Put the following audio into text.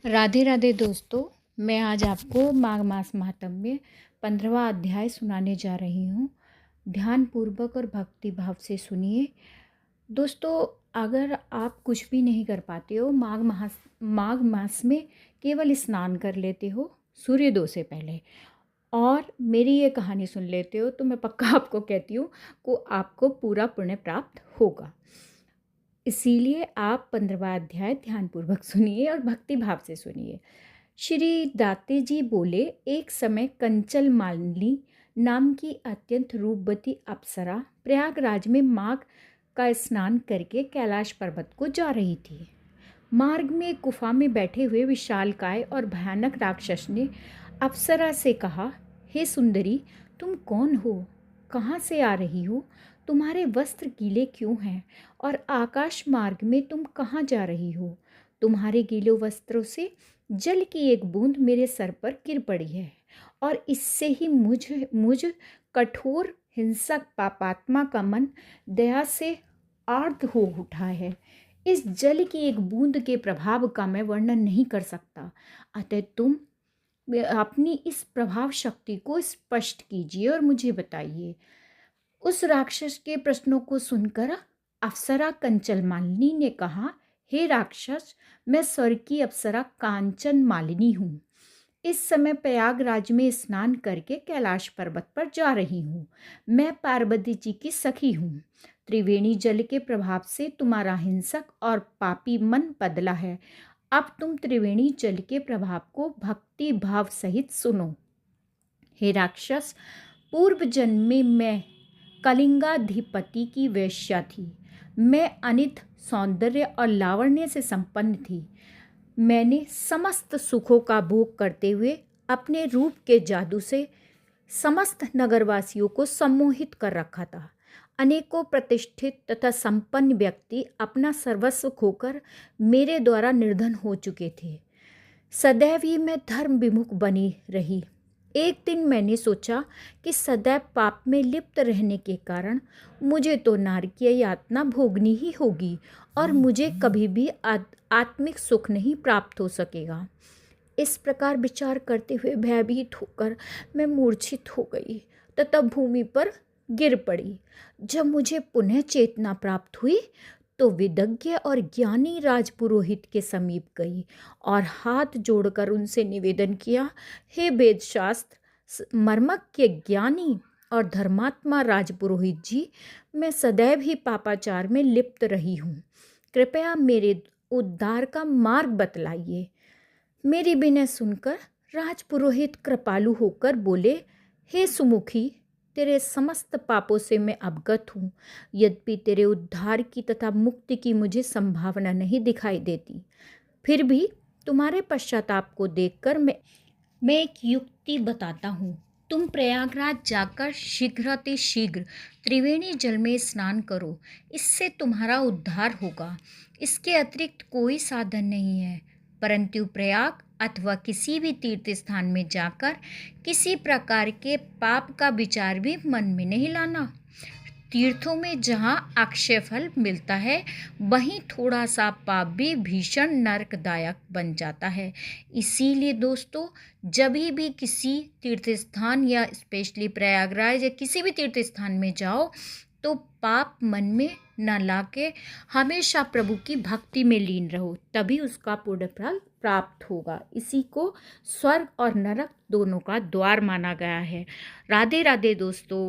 राधे राधे दोस्तों। मैं आज आपको माघ मास महात्म्य 15वां अध्याय सुनाने जा रही हूँ। ध्यानपूर्वक और भक्ति भाव से सुनिए दोस्तों। अगर आप कुछ भी नहीं कर पाते हो, माघ मास में केवल स्नान कर लेते हो सूर्योदय से पहले और मेरी ये कहानी सुन लेते हो, तो मैं पक्का आपको कहती हूँ को आपको पूरा पुण्य प्राप्त होगा। इसीलिए आप 15वां अध्याय ध्यानपूर्वक सुनिए और भक्ति भाव से सुनिए। श्री दाते जी बोले, एक समय कंचल मालिनी नाम की अत्यंत रूपवती अप्सरा प्रयागराज में माघ का स्नान करके कैलाश पर्वत को जा रही थी। मार्ग में एक गुफा में बैठे हुए विशालकाय और भयानक राक्षस ने अप्सरा से कहा, हे सुंदरी, तुम कौन हो? कहाँ से आ रही हो? तुम्हारे वस्त्र गीले क्यों हैं? और आकाश मार्ग में तुम कहाँ जा रही हो? तुम्हारे गीले वस्त्रों से जल की एक बूंद मेरे सर पर गिर पड़ी है और इससे ही मुझ कठोर हिंसक पापात्मा का मन दया से आर्द्र हो उठा है। इस जल की एक बूंद के प्रभाव का मैं वर्णन नहीं कर सकता, अतः तुम अपनी इस प्रभाव शक्ति को स्पष्ट कीजिए और मुझे बताइए। उस राक्षस के प्रश्नों को सुनकर अप्सरा कंचल मालिनी ने कहा, हे राक्षस, मैं स्वर्ग की अप्सरा कांचन मालिनी हूँ। इस समय प्रयागराज में स्नान करके कैलाश पर्वत पर जा रही हूँ। मैं पार्वती जी की सखी हूँ। त्रिवेणी जल के प्रभाव से तुम्हारा हिंसक और पापी मन बदला है। अब तुम त्रिवेणी जल के प्रभाव को भक्ति भाव सहित सुनो। हे राक्षस, पूर्व जन्म में मैं कलिंगाधिपति की वेश्या थी। मैं अनित सौंदर्य और लावण्य से संपन्न थी। मैंने समस्त सुखों का भोग करते हुए अपने रूप के जादू से समस्त नगरवासियों को सम्मोहित कर रखा था। अनेकों प्रतिष्ठित तथा संपन्न व्यक्ति अपना सर्वस्व खोकर मेरे द्वारा निर्धन हो चुके थे। सदैव ही मैं धर्म विमुख बनी रही। एक दिन मैंने सोचा कि सदैव पाप में लिप्त रहने के कारण मुझे तो नारकीय यातना भोगनी ही होगी और मुझे कभी भी आत्मिक सुख नहीं प्राप्त हो सकेगा। इस प्रकार विचार करते हुए भयभीत होकर मैं मूर्छित हो गई तथा भूमि पर गिर पड़ी। जब मुझे पुनः चेतना प्राप्त हुई तो विदग्ध और ज्ञानी राजपुरोहित के समीप गई और हाथ जोड़कर उनसे निवेदन किया, हे वेदशास्त्र मर्मज्ञ के ज्ञानी और धर्मात्मा राजपुरोहित जी, मैं सदैव ही पापाचार में लिप्त रही हूँ। कृपया मेरे उद्धार का मार्ग बतलाइए। मेरी विनय सुनकर राजपुरोहित कृपालु होकर बोले, हे सुमुखी, तेरे समस्त पापों से मैं अवगत हूँ। यद्यपि तेरे उद्धार की तथा मुक्ति की मुझे संभावना नहीं दिखाई देती, फिर भी तुम्हारे पश्चाताप को देखकर मैं एक युक्ति बताता हूँ। तुम प्रयागराज जाकर शीघ्र त्रिवेणी जल में स्नान करो, इससे तुम्हारा उद्धार होगा। इसके अतिरिक्त कोई साधन नहीं है। परंतु प्रयाग अथवा किसी भी तीर्थ स्थान में जाकर किसी प्रकार के पाप का विचार भी मन में नहीं लाना। तीर्थों में जहाँ अक्षय फल मिलता है, वहीं थोड़ा सा पाप भी भीषण नरकदायक बन जाता है। इसीलिए दोस्तों, जब भी किसी तीर्थ स्थान या स्पेशली प्रयागराज या किसी भी तीर्थ स्थान में जाओ तो पाप मन में न लाके हमेशा प्रभु की भक्ति में लीन रहो, तभी उसका पुण्य फल प्राप्त होगा। इसी को स्वर्ग और नरक दोनों का द्वार माना गया है। राधे राधे दोस्तों।